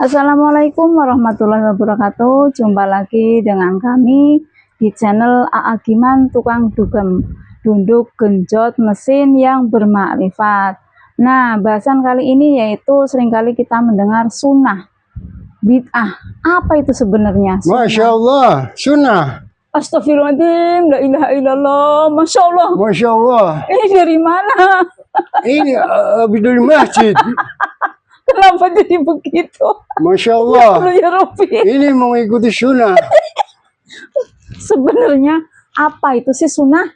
Assalamualaikum warahmatullahi wabarakatuh. Jumpa lagi dengan kami di channel AA Giman Tukang Dugem, Dunduk Genjot Mesin yang Bermakrifat. Nah, bahasan kali ini yaitu seringkali kita mendengar sunnah, bid'ah. Apa itu sebenarnya? Sunnah. Masya Allah, sunnah. Astagfirullahaladzim, la ilaha illallah, Masya Allah. Masya Allah. Ini dari mana? Ini habis dari masjid. Kenapa jadi begitu? Masya Allah. Ya Rabbi. Ini mengikuti sunnah. Sebenarnya apa itu sih sunnah?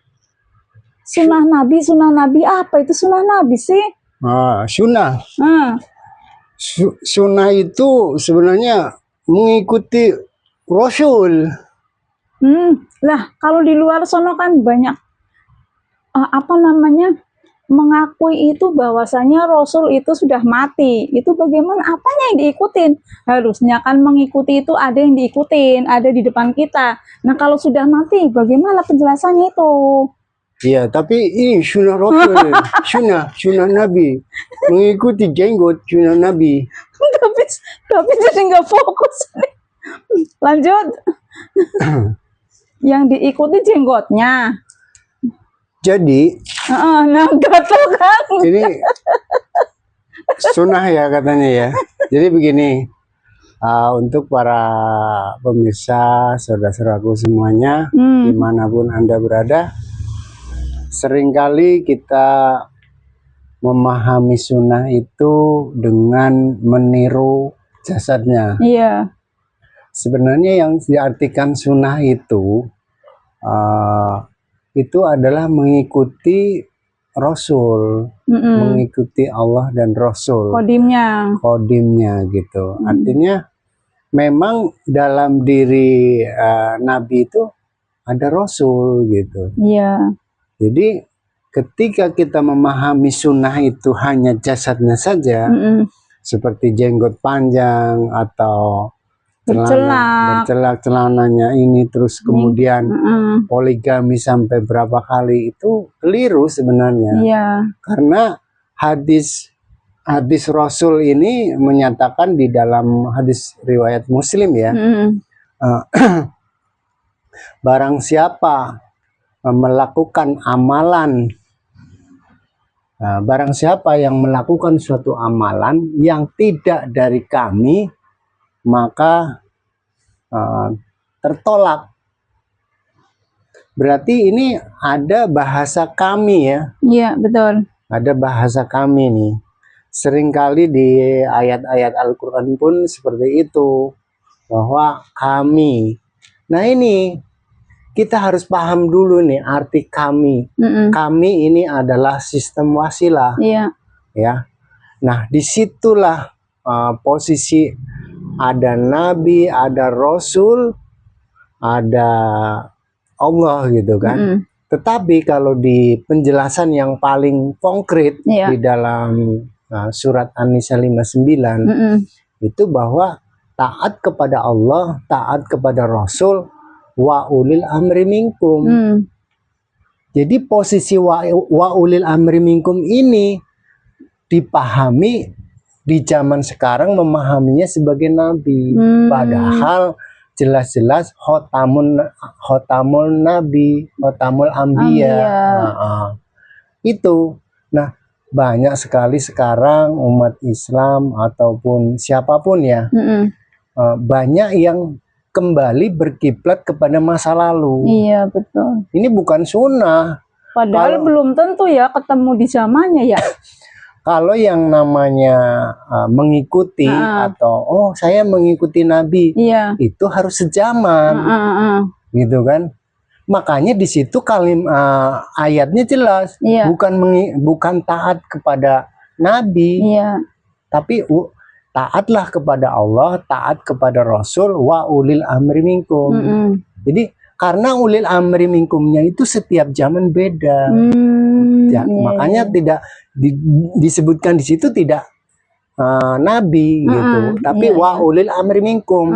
Sunnah Nabi apa itu sunnah Nabi sih? Sunnah. Sunnah itu sebenarnya mengikuti Rasul. Lah kalau di luar sono kan banyak mengakui itu bahwasanya Rasul itu sudah mati. Itu bagaimana? Apanya yang diikutin? Harusnya kan mengikuti itu ada yang diikutin, ada di depan kita. Nah kalau sudah mati, bagaimana penjelasannya itu? Iya, tapi ini sunnah Rasul, sunnah Nabi, mengikuti jenggot sunnah Nabi. tapi jadi nggak fokus. Lanjut. Yang diikuti jenggotnya. Jadi, nah gatel kan? Ini sunnah ya katanya ya. Jadi begini, untuk para pemirsa, saudara-saudaraku semuanya, dimanapun Anda berada, seringkali kita memahami sunnah itu dengan meniru jasadnya. Iya. Sebenarnya yang diartikan sunnah itu adalah mengikuti Rasul, mengikuti Allah dan Rasul, kodimnya gitu. Artinya memang dalam diri Nabi itu ada Rasul gitu. Iya. Jadi ketika kita memahami sunnah itu hanya jasadnya saja, seperti jenggot panjang atau bercelak celananya ini, terus kemudian poligami sampai berapa kali, itu keliru sebenarnya. Iya. Karena hadis Rasul ini menyatakan di dalam hadis riwayat Muslim ya, barang siapa melakukan amalan, barang siapa yang melakukan suatu amalan yang tidak dari kami, maka tertolak. Berarti ini ada bahasa kami ya. Iya, betul. Ada bahasa kami nih. Seringkali di ayat-ayat Al-Quran pun seperti itu, bahwa kami. Nah ini kita harus paham dulu nih arti kami. Kami ini adalah sistem wasilah. Iya. Ya. Nah disitulah posisi ada Nabi, ada Rasul, ada Allah gitu kan. Tetapi kalau di penjelasan yang paling konkret di dalam surat An-Nisa 59 itu bahwa taat kepada Allah, taat kepada Rasul, wa ulil amri minkum. Jadi posisi wa ulil amri minkum ini dipahami di zaman sekarang, memahaminya sebagai Nabi, padahal jelas-jelas khotamul Nabi, khotamul Ambiya. Itu. Nah, banyak sekali sekarang umat Islam ataupun siapapun ya, banyak yang kembali berkiblat kepada masa lalu. Iya, betul. Ini bukan sunnah. Padahal belum tentu ya ketemu di zamannya ya. Kalau yang namanya mengikuti atau saya mengikuti Nabi, itu harus sejaman, gitu kan? Makanya di situ ayatnya jelas, bukan taat kepada Nabi, tapi taatlah kepada Allah, taat kepada Rasul, wa ulil amri minkum. Jadi karena ulil amri minkumnya itu setiap zaman beda. Makanya tidak disebutkan di situ tidak Nabi gitu, tapi wa ulil amri minkum,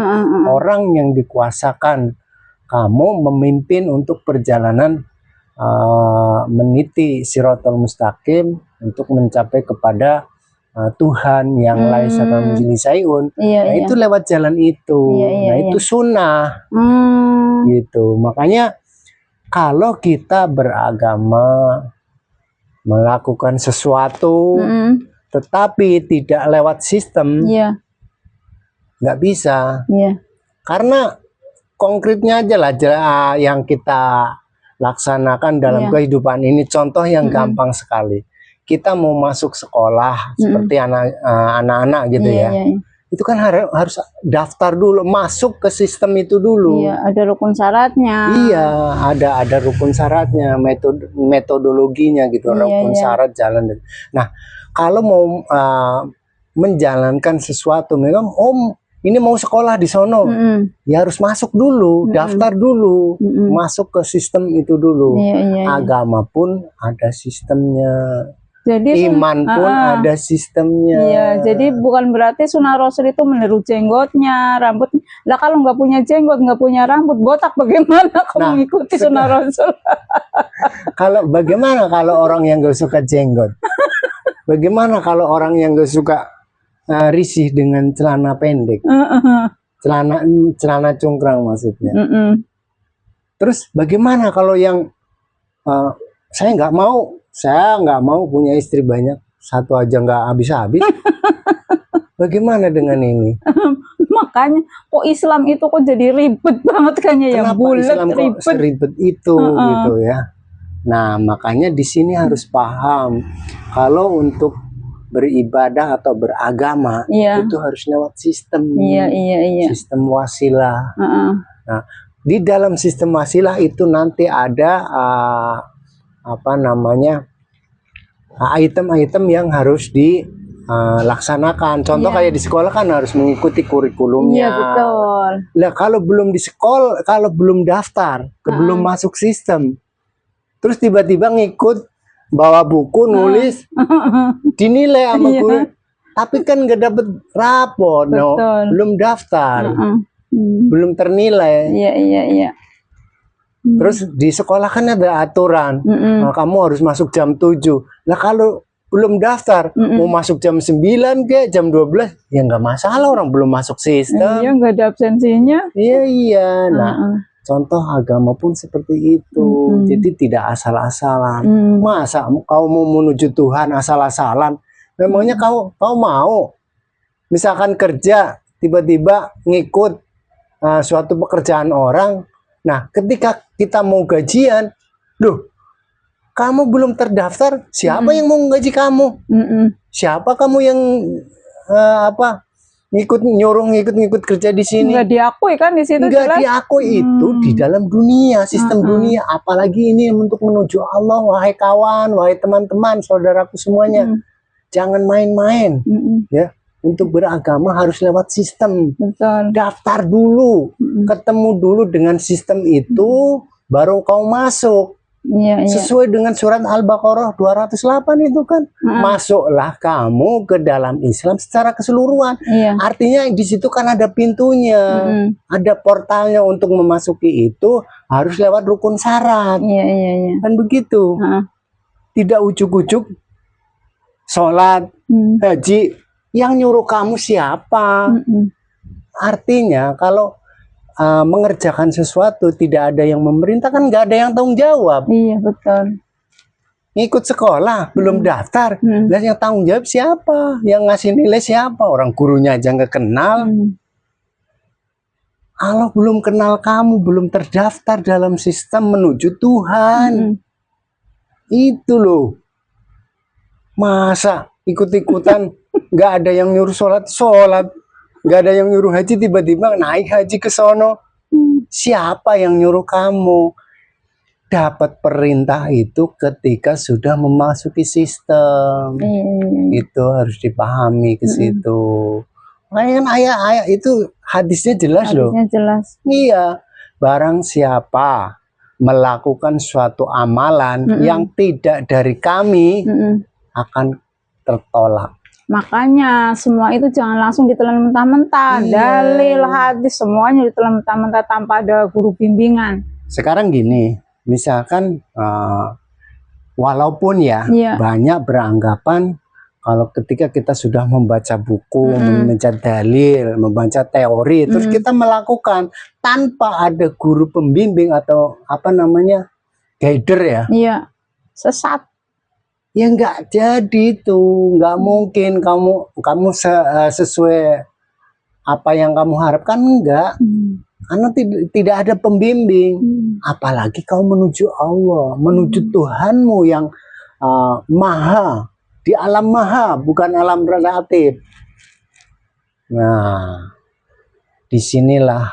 orang yang dikuasakan kamu memimpin untuk perjalanan meniti siratal mustaqim untuk mencapai kepada Tuhan yang laisa kamitslihi syai'un. Nah, itu lewat jalan itu. Nah, itu sunnah. Gitu. Makanya kalau kita beragama, melakukan sesuatu tetapi tidak lewat sistem, nggak bisa. Karena konkretnya aja lah yang kita laksanakan dalam kehidupan ini. Contoh yang gampang sekali. Kita mau masuk sekolah seperti anak-anak gitu ya. Itu kan harus daftar dulu, masuk ke sistem itu dulu. Iya, ada rukun syaratnya. Iya, ada rukun syaratnya, metodologinya gitu, rukun syarat jalan. Nah, kalau mau menjalankan sesuatu, memang ini mau sekolah di sono, ya harus masuk dulu, daftar dulu, masuk ke sistem itu dulu. Agama pun ada sistemnya. Jadi iman pun ada sistemnya. Iya, jadi bukan berarti sunnah Rasul itu meniru jenggotnya, rambut. Lah kalau nggak punya jenggot, nggak punya rambut, botak bagaimana kamu mengikuti sunnah Rasul? Kalau bagaimana kalau orang yang nggak suka jenggot? Bagaimana kalau orang yang nggak suka risih dengan celana pendek? Celana cungkrang maksudnya. Terus bagaimana kalau yang saya nggak mau punya istri banyak, satu aja nggak habis-habis. Bagaimana dengan ini? Makanya kok Islam itu kok jadi ribet banget kayaknya ya, bulat, Islam kok seribet itu gitu ya. Nah, makanya di sini harus paham kalau untuk beribadah atau beragama itu harus lewat sistem. Sistem wasilah. Nah, di dalam sistem wasilah itu nanti ada item-item yang harus dilaksanakan. Contoh kayak di sekolah kan harus mengikuti kurikulumnya. Iya, betul. Nah, kalau belum di sekolah, kalau belum daftar, belum masuk sistem, terus tiba-tiba ngikut, bawa buku, nulis, dinilai sama guru, tapi kan nggak dapet rapor, belum daftar, belum ternilai. Iya. Terus di sekolah kan ada aturan, kamu harus masuk jam 7. Nah, kalau belum daftar, mau masuk jam 9 ke jam 12, ya nggak masalah, orang belum masuk sistem. Iya, nggak ada absensinya. Iya. Nah, contoh agama pun seperti itu. Jadi tidak asal-asalan. Masa kau mau menuju Tuhan asal-asalan? Memangnya kau mau misalkan kerja, tiba-tiba ngikut suatu pekerjaan orang. Nah, ketika kita mau gajian, loh, kamu belum terdaftar, siapa yang mau gaji kamu? Siapa kamu yang ngikut kerja di sini? Nggak diakui kan di situ? Nggak diakui. Itu di dalam dunia, sistem dunia. Apalagi ini untuk menuju Allah. Wahai kawan, wahai teman-teman, saudaraku semuanya, jangan main-main. Ya. Untuk beragama harus lewat sistem. Betul. Daftar dulu, ketemu dulu dengan sistem itu, baru kau masuk. Sesuai dengan surat Al-Baqarah 208 itu kan. Masuklah kamu ke dalam Islam secara keseluruhan. Artinya di situ kan ada pintunya, ada portalnya. Untuk memasuki itu harus lewat rukun syarat. Kan begitu. Tidak ujuk-ujuk sholat, haji. Yang nyuruh kamu siapa? Artinya kalau mengerjakan sesuatu tidak ada yang memerintah, kan nggak ada yang tanggung jawab. Iya, betul. Ngikut sekolah belum daftar, dan yang tanggung jawab siapa? Yang ngasih nilai siapa? Orang gurunya aja nggak kenal. Kalau belum kenal kamu, belum terdaftar dalam sistem menuju Tuhan, itu loh. Masa ikut-ikutan? Nggak ada yang nyuruh sholat, nggak ada yang nyuruh haji, tiba-tiba naik haji ke sono. Siapa yang nyuruh kamu? Dapat perintah itu ketika sudah memasuki sistem. Itu harus dipahami ke situ. Makanya kan ayat-ayat itu hadisnya jelas loh. Jelas. Iya, barang siapa melakukan suatu amalan yang tidak dari kami akan tertolak. Makanya semua itu jangan langsung ditelan mentah-mentah. Dalil, hadis, semuanya ditelan mentah-mentah tanpa ada guru bimbingan. Sekarang gini, misalkan walaupun banyak beranggapan Kalau ketika kita sudah membaca buku, membaca dalil, membaca teori, terus kita melakukan tanpa ada guru pembimbing atau apa namanya, guider ya? Iya, sesat. Ya nggak jadi itu, nggak mungkin kamu sesuai apa yang kamu harapkan, enggak. Karena tidak ada pembimbing. Apalagi kau menuju Allah, menuju Tuhanmu yang maha, di alam maha, bukan alam relatif. Nah, disinilah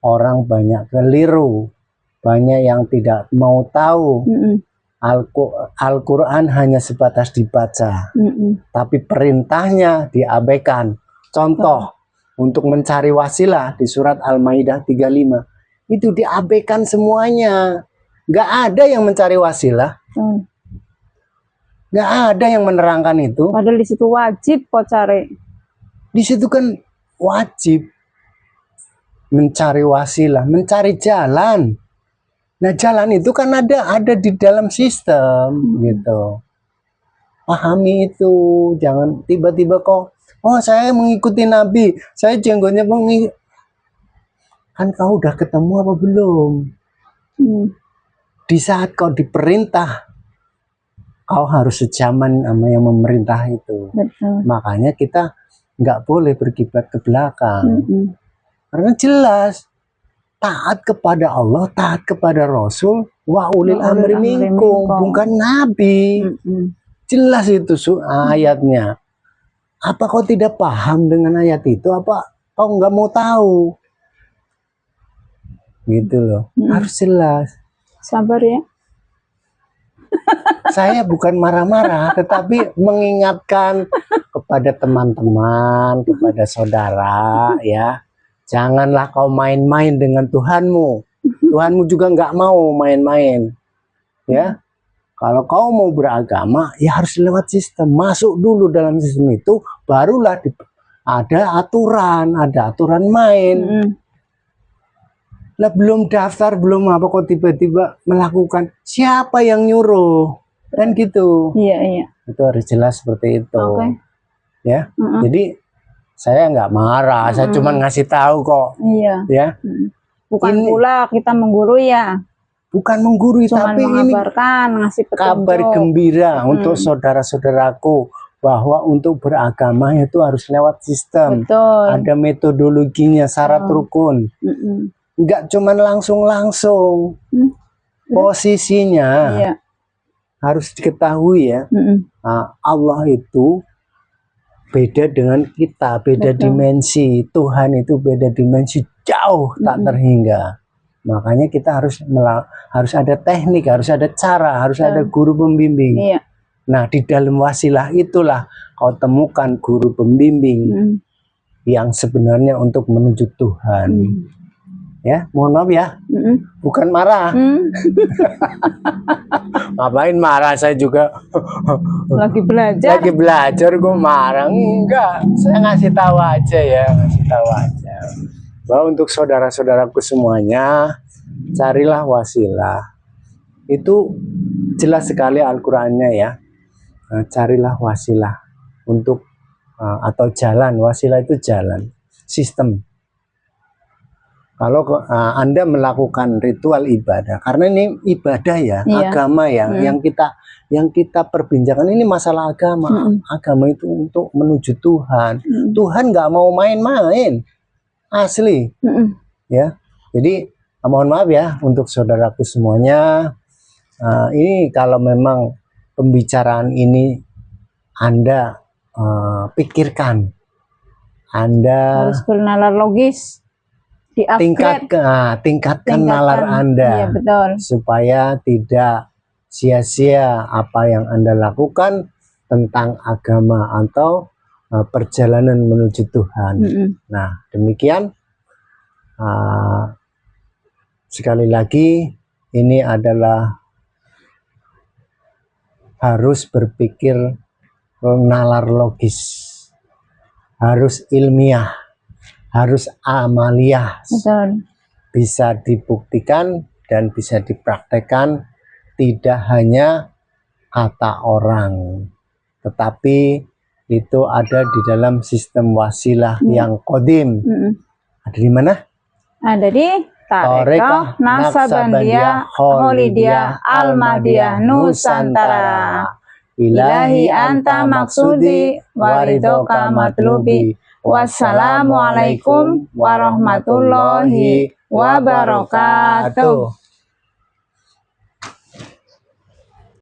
orang banyak keliru, banyak yang tidak mau tahu. Al-Quran hanya sebatas dibaca, tapi perintahnya diabaikan. Contoh, untuk mencari wasilah di surat Al-Maidah 35, itu diabaikan semuanya. Nggak ada yang mencari wasilah. Nggak ada yang menerangkan itu. Padahal di situ wajib kok cari. Di situ kan wajib mencari wasilah, mencari jalan. Nah, jalan itu kan ada di dalam sistem gitu. Pahami itu, jangan tiba-tiba kok, oh saya mengikuti Nabi, saya jenggotnya kan kau udah ketemu apa belum? Di saat kau diperintah, kau harus sejaman sama yang memerintah itu. Betul. Makanya kita nggak boleh berkiblat ke belakang. Karena jelas taat kepada Allah, taat kepada Rasul, wa ulil amri minkum, bukan Nabi. Jelas itu ayatnya. Apa kau tidak paham dengan ayat itu? Apa kau nggak mau tahu? Gitu loh. Harus jelas. Sabar ya. Saya bukan marah-marah, tetapi mengingatkan kepada teman-teman, kepada saudara, ya. Janganlah kau main-main dengan Tuhanmu. Tuhanmu juga nggak mau main-main, ya. Kalau kau mau beragama, ya harus lewat sistem. Masuk dulu dalam sistem itu, barulah ada aturan main. Lah belum daftar, belum apa, kok tiba-tiba melakukan. Siapa yang nyuruh? Kan gitu. Iya. Itu harus jelas seperti itu. Ya. Jadi saya nggak marah, saya cuma ngasih tahu kok. Iya. Ya. Bukan pula kita menggurui ya. Bukan menggurui, cuman tapi ini ngasih petunjuk. Kabar gembira untuk saudara-saudaraku bahwa untuk beragama itu harus lewat sistem. Betul. Ada metodologinya, syarat rukun. Enggak cuman langsung-langsung. Posisinya harus diketahui ya. Nah, Allah itu beda dengan kita, beda dimensi. Tuhan itu beda dimensi, jauh tak terhingga. Makanya kita harus ada teknik, harus ada cara, harus ada guru pembimbing. Nah, di dalam wasilah itulah kau temukan guru pembimbing yang sebenarnya untuk menuju Tuhan. Ya, mohon maaf ya, bukan marah. Ngapain marah, saya juga lagi belajar gue marah. Enggak, saya ngasih tahu aja ya, ngasih tahu aja bahwa untuk saudara-saudaraku semuanya, carilah wasilah. Itu jelas sekali Al-Qur'annya ya. Carilah wasilah untuk atau jalan. Wasilah itu jalan, sistem. Kalau Anda melakukan ritual ibadah, karena ini ibadah ya, agama ya, yang kita perbincangkan ini masalah agama. Agama itu untuk menuju Tuhan. Tuhan nggak mau main-main, asli. Ya, jadi mohon maaf ya untuk saudaraku semuanya. Ini kalau memang pembicaraan ini Anda pikirkan, Anda harus bernalar logis. Tingkatkan nalar Anda, betul. Supaya tidak sia-sia apa yang Anda lakukan tentang agama atau perjalanan menuju Tuhan. Nah, demikian. Sekali lagi, ini adalah harus berpikir nalar logis, harus ilmiah, harus amaliyah. Betul. Bisa dibuktikan dan bisa dipraktekkan, tidak hanya kata orang. tetapi itu ada di dalam sistem wasilah yang kodim. Ada di mana? Ada di Tarekah Naksabandiyah Kholidiyah Ahmadiyah Nusantara. Ilahi anta maksudi waridoka matlubi. Wassalamualaikum warahmatullahi wabarakatuh.